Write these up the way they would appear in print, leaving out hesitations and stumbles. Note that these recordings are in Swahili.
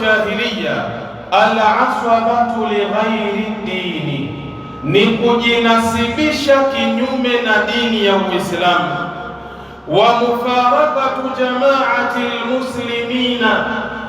jahiliya al-aswabatu li ghairi dini, ni kujinasibisha kinyume na dini ya Uislamu. Wa mufarakatu jamaati almuslimina,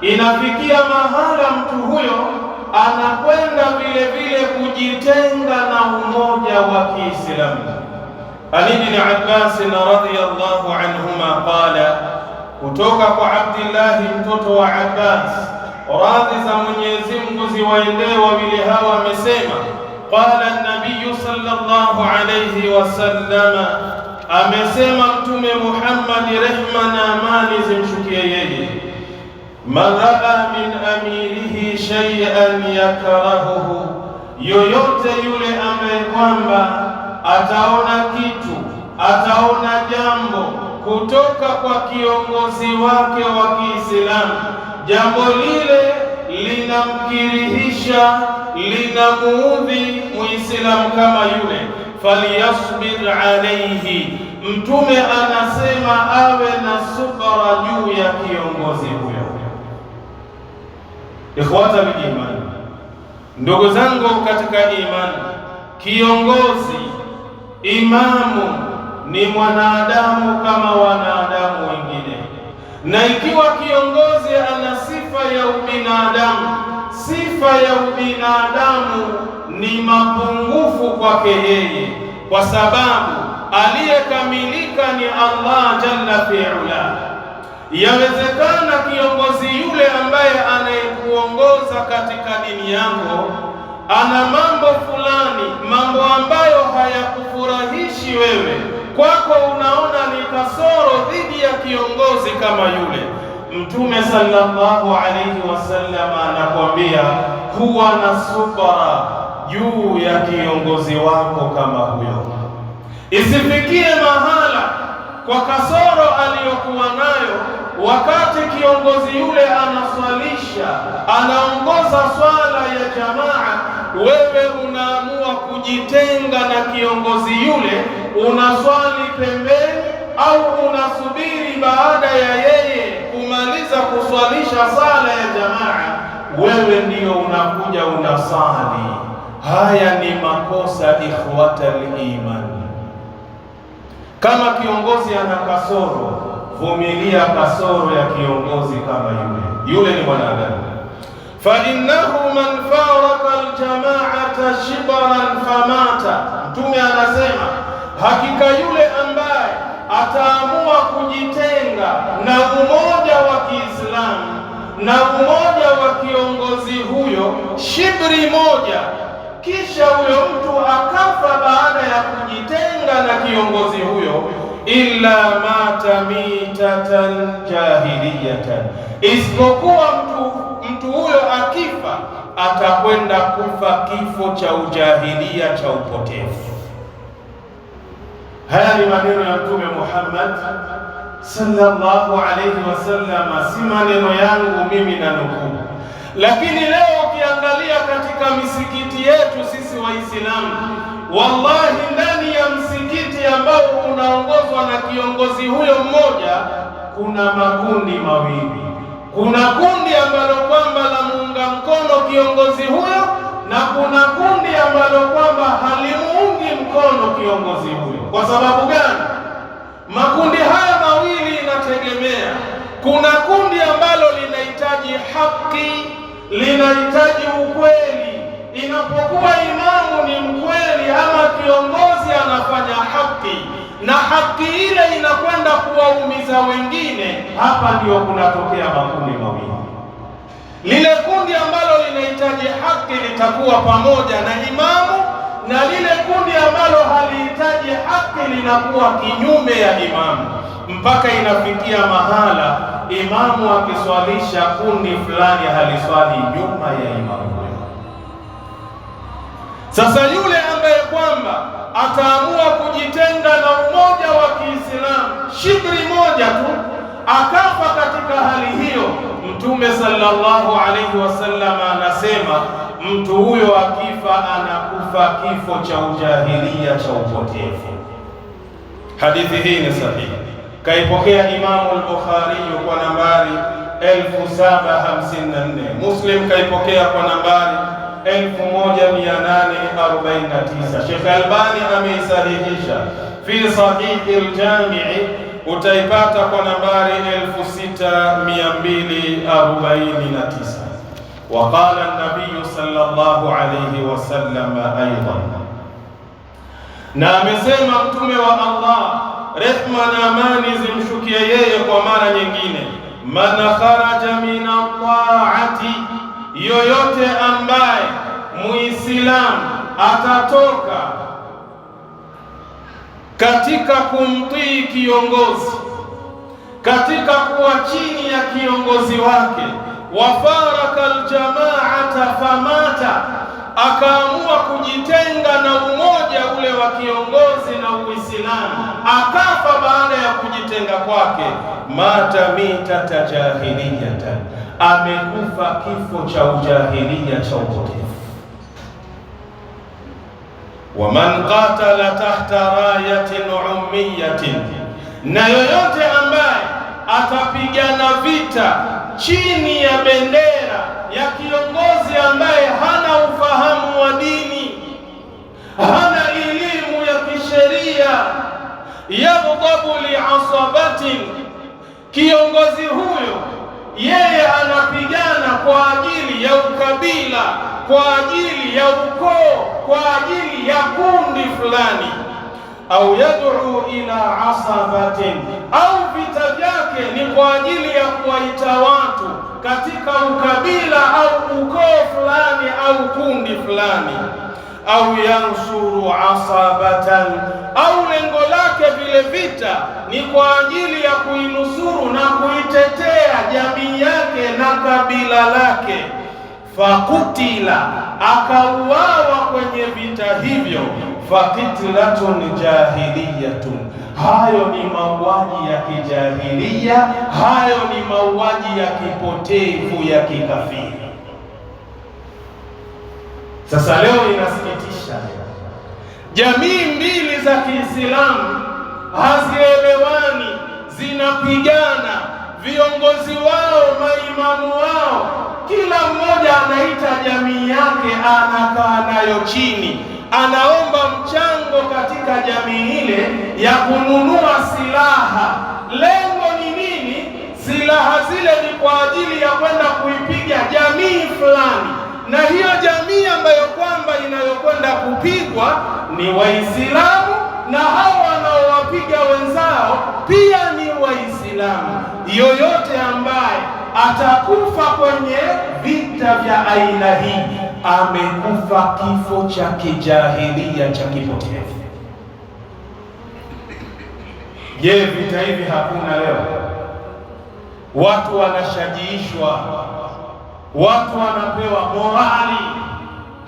inafikia mahala mtu huyo anakwenda vile vile kujitenga na umoja wa Kiislamu. Ali bin Abbas radhiyallahu anhuma qala, kutoka kwa Abdullah mtoto wa Abbas, radhi za Mwenyezi Mungu ziwaendee wawili hawa, amesema qala an-nabiy sallallahu alayhi wasallam, amesema Mtume Muhammad, rehma na amani zimshukie yeye, man raa min amirihi shay'an yakrahuhu, yoyote yule ambaye kwamba ataona kitu, ataona jambo kutoka kwa kiongozi wake wa Kiislamu, jambo lile linamkirihisha, linamuudhi Muislamu kama yule, falyasbir alayhi, Mtume anasema awe na subra juu ya kiongozi huyo. Ikhwata bil iman, ndugu zangu katika imani, kiongozi, imamu ni mwanadamu kama wanadamu wengine, na ikiwa kiongozi ana sifa ya ubinadamu, sifa ya ubinadamu ni mapungufu kwake yeye, kwa sababu aliyekamilika ni Allah jalla fi'ala. Yawezekana kiongozi yule ambaye anayekuongoza katika dini yako ana mambo fulani, mambo ambayo hayakufurahishi wewe, kwako unaona ni kasoro dhidi ya kiongozi kama yule. Mtume sallallahu alayhi wasallam anakuambia kuwa na subra juu ya kiongozi wako kama huyo, isifikie mahala kwa kasoro aliyokuwa nayo wakati kiongozi yule anaswalisha, anaongoza swala ya jamaa, wewe unaamua kujitenga na kiongozi yule, unaswali pembeni au unasubiri baada ya yeye kumaliza kuswalisha sala ya jamaa, wewe ndio unakuja unasali. Haya ni makosa, ikhwatal iman. Kama kiongozi ana kasoro, vumilia kasoro ya kiongozi kama yule ni mwanadamu. Fa innahu man faraka aljamaata shibran famata, Mtume anasema hakika yule ambaye ataamua kujitenga na umoja wa Kiislamu na umoja wa kiongozi huyo shibri moja, kisha huyo mtu akafa baada ya kujitenga na kiongozi huyo, illa mata mitatan jahiliyatan, isipokuwa mtu huyo akifa atakwenda kufa kifo cha ujahilia, cha upotevu. Haya ni maneno ya Mtume Muhammad sallallahu alayhi wasallam, si maneno yangu mimi na nukuu. Lakini leo ukiangalia katika misikiti yetu sisi Waislamu, wallahi ndani ya msikiti ambao unaongozwa na kiongozi huyo mmoja, kuna makundi mawili. Kuna kundi ambalo kwamba la muunga mkono kiongozi huyo, na kuna kundi ambalo kwamba halimuungi mkono kiongozi huyo. Kwa sababu gani? Makundi haya mawili inategemea. Kuna kundi ambalo linahitaji haki, linahitaji ukweli. Inapokuwa imamu ni mkweli ama kiongozi anafanya haki, na haki ile inakwenda kuwaumiza wengine, hapa ndio kunatokea makundi mawili. Lile kundi ambalo linahitaji haki litakuwa pamoja na imamu, na lile kundi ambalo halihitaji haki linakuwa kinyume ya imamu, mpaka inafikia mahala imamu akiswalisha kundi fulani haliswali nyuma ya imamu. Sasa yule ambaye kwamba ataamua kujitenga na umoja wa Kiislamu shibri moja tu, akafa katika hali hiyo, Mtume sallallahu alayhi wasallam anasema mtu huyo akifa anakufa kifo cha ujahilia, cha upotevu. Hadithi hii ni sahihi, kaipokea Imamu al-Bukhari kwa nambari 1754. Muslim kaipokea kwa nambari 1849. Sheikh Albani ameisahihisha fi Sahih al-Jami', utaipata kwa nambari 6249. وقال النبي صلى الله عليه وسلم أيضا، na amesema mtume wa Allah, rehma na amani zimshukie yeye, kwa mara nyingine, man kharaja min taati, yoyote ambaye muislamu atatoka katika kumtii kiongozi, katika kuwa chini ya kiongozi wake, wafaraka aljamaata famata, akaamua kujitenga na umoja ule wa kiongozi na Uislamu, akafa baada ya kujitenga kwake, mata mitata jahiliyatan, amekufa kifo cha ujahilia cha upotevu. Waman qatala tahta rayatin ummiyatin, na yoyote ambaye atapigana vita chini ya bendera ya kiongozi ambaye hana ufahamu wa dini, hana elimu ya kisheria, yaghdhabu liasabatin, kiongozi huyo yeye anapigana kwa ajili ya ukabila, kwa ajili ya ukoo, kwa ajili ya kundi fulani, au yad'u ila asabatin, au vita vyake ni kwa ajili ya kuwaita watu katika ukabila au ukoo fulani au kundi fulani, au yansuru asabatan, au lengo lake vile vita ni kwa ajili ya kuinusuru na kuitetea jamii yake na kabila lake, fakutila, akauawa kwenye vita hivyo, fakitlatun jahiliyatun, hayo ni mauaji ya kijahilia, hayo ni mauaji ya kipotevu ya kikafiri. Sasa leo inasikitisha, jamii mbili za Kiislamu hazielewani, zinapigana, viongozi wao, maimamu wao, kila mmoja anaita jamii yake, anakaa nayo chini, anaomba mchango katika jamii ile ya kununua silaha. Lengo ni nini? Silaha zile ni kwa ajili ya kwenda kuipiga jamii fulani, na hiyo jamii ambayo kwamba inayokwenda kupigwa ni Waislamu, na hao wanaowapiga wenzao pia ni Waislamu. Yoyote ambaye atakufa kwenye vita vya aina hii amekufa kifo cha kijahilia cha kipotevu. Je, vita hivi hakuna leo? Watu wanashajiishwa, watu wanapewa morali,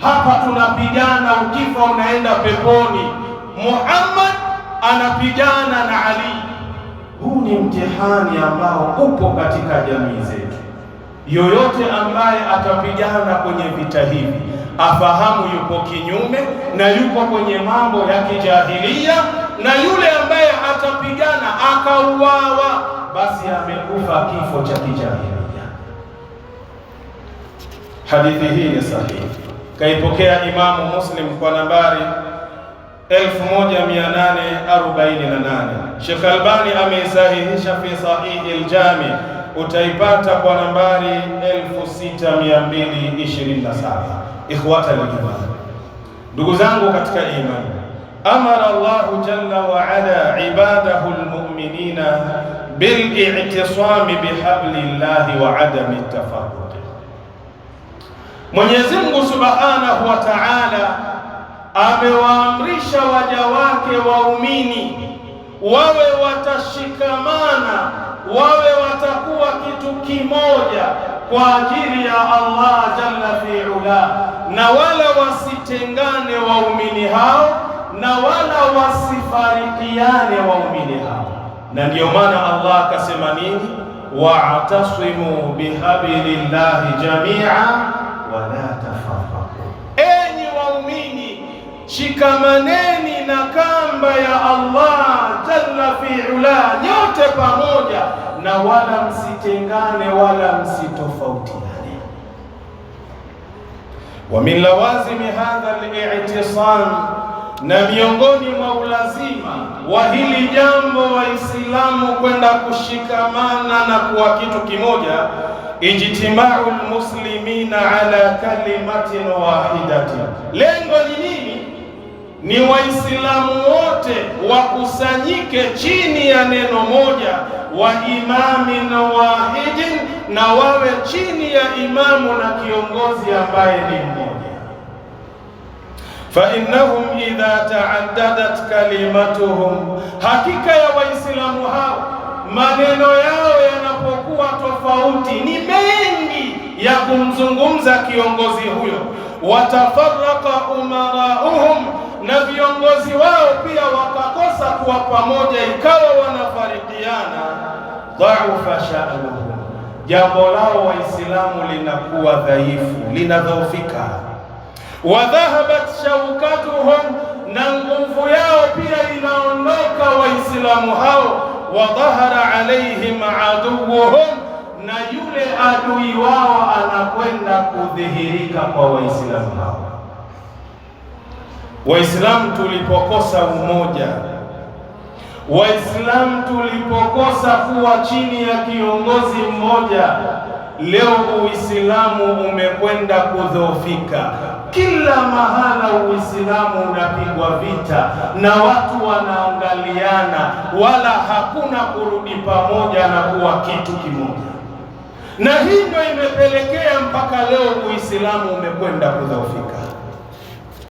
hapa tunapigana, ukifa unaenda peponi. Muhammad anapigana na Ali. Huu ni mtihani ambao upo katika jamii zetu. Yoyote ambaye atapigana kwenye vita hivi afahamu yupo kinyume na yupo kwenye mambo ya kijahilia, na yule ambaye atapigana akauawa, basi amekufa kifo cha kijahilia. Hadithi hii ni sahihi, kaipokea Imamu Muslim kwa nambari 1848. Sheikh Albani ameisahihisha fi Sahih al-Jami', utaipata kwa nambari 6227. Ikhwata al-iman, ndugu zangu katika imani, amara Allahu jalla wa ala ibadahu al-mu'minina bil-i'tisami bihablillahi wa adami at-tafarruq. Mwenyezi Mungu Subhanahu wa Ta'ala amewaamrisha waja wake waumini wawe watashikamana, wawe watakuwa kitu kimoja kwa ajili ya Allah jalla fi'ala, na wala wasitengane waumini hao, na wala wasifarikiane waumini hao. Na ndio maana Allah akasema nini? Wa'tasimu bihablillahi jami'a wa la tafarraqu, enyi waumini shikamaneni na kamba ya Allah jalla fi'ala nyote pamoja, na wala msitengane wala msitofautiane. Wa min lawazimi hadha al-i'tisam, na miongoni mwa ulazima wa hili jambo Waislamu kwenda kushikamana na kuwa kitu kimoja, ijtimau almuslimina ala kalimatin wahidatin. Lengo ni nini? Ni Waislamu wote wakusanyike chini ya neno moja, wa imamin wahidin, na wawe chini ya imamu na kiongozi ambaye ni mmoja. Fa innahum idha taaddadat kalimatuhum, hakika ya Waislamu hao maneno yao yanapokuwa tofauti, ni mengi ya kumzungumza kiongozi huyo, watafarraqa umarauhum, na viongozi wao pia wakakosa kuwa pamoja, ikawa wanafarikiana, dhaufa sha'nuhum, jambo lao Waislamu linakuwa dhaifu, linadhoofika. Wa dhahabat shaukatuhum, na nguvu yao pia inaondoka Waislamu hao. Wa dhahara alaihim aduwuhum, na yule adui wao anakwenda kudhihirika kwa Waislamu hao. Waislamu tulipokosa umoja, Waislamu tulipokosa kuwa chini ya kiongozi mmoja, leo Uislamu umekwenda kudhoofika. Kila mahala Uislamu unapigwa vita na watu wanaangaliana, wala hakuna kurudi pamoja na kuwa kitu kimoja. Na hivyo imepelekea mpaka leo Uislamu umekwenda kudhoofika.